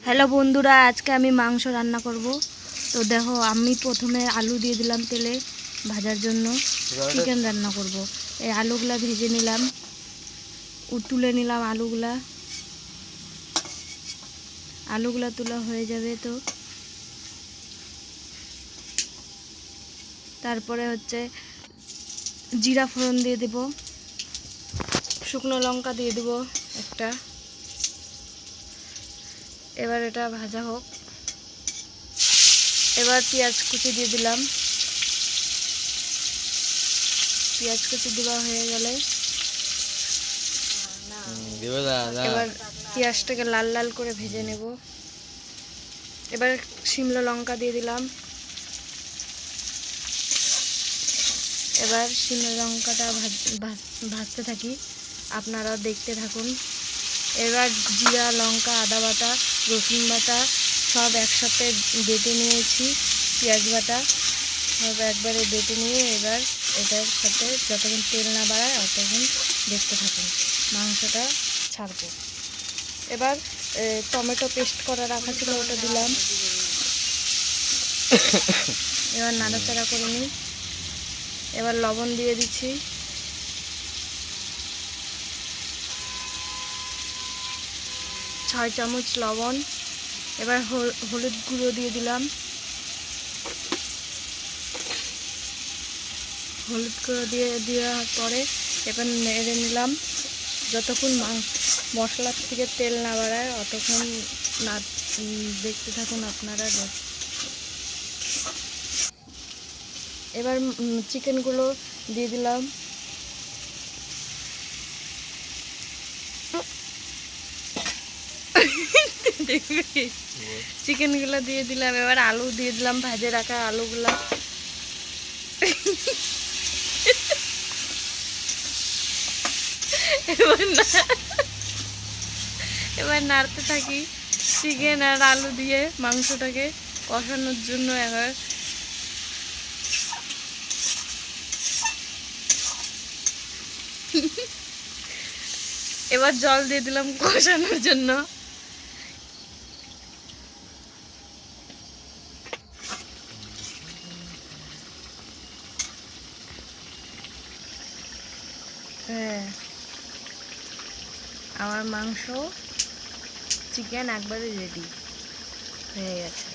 Hello বন্ধুরা, আজকে আমি মাংস রান্না করব। তো দেখো, আমি প্রথমে আলু দিয়ে দিলাম তেলে ভাজার জন্য। চিকেন রান্না করব। এই আলুগুলা ভেজে নিলাম, তুলে নিলাম আলুগুলা তোলা হয়ে যাবে। তো তারপরে হচ্ছে জিরা ফোড়ন দিয়ে দেব, শুকনো লঙ্কা দিয়ে দেব একটা। এবার এটা ভাজা হোক। এবার পেঁয়াজ কুচি দিয়ে দিলাম। পেঁয়াজ কুচি দেওয়া হয়ে গেলে এবার পেঁয়াজটাকে লাল লাল করে ভেজে নেব। এবার শিমলা লঙ্কা দিয়ে দিলাম। এবার শিমলা লঙ্কাটা ভাজতে থাকি, আপনারা দেখতে থাকুন। এবার জিরা, লঙ্কা, আদা বাটা, রসুন বাটা সব একসাথে বেটে নিয়েছি। পেঁয়াজ বাটা সব একবারে বেটে নিয়ে এবার এটার সাথে যতক্ষণ তেল না বাড়ায় ততক্ষণ দেখতে থাকুন, মাংসটা ছাড়বো। এবার টমেটো পেস্ট করা রাখা ছিল, ওটা দিলাম। এবার নাড়াচাড়া করে নিই। এবার লবণ দিয়ে দিচ্ছি। ছয় চামচ লবণ। এবার হলুদ গুঁড়ো দিয়ে দিলাম। হলুদ গুঁড়ো দিয়ে দেওয়ার পরে এবার নেড়ে নিলাম। যতক্ষণ মশলার থেকে তেল না বাড়ায় ততক্ষণ না দেখতে থাকুন আপনারা। এবার চিকেনগুলো দিয়ে দিলাম। চিকেনগুলো দিয়ে দিলাম। এবার আলু দিয়ে দিলাম, ভাজে রাখা আলুগুলা। এবার নাড়তে থাকি চিকেন আর আলু দিয়ে মাংসটাকে কষানোর জন্য। এবার জল দিয়ে দিলাম কষানোর জন্য। হ্যাঁ, আমার মাংস চিকেন একবারে রেডি হয়ে গেছে।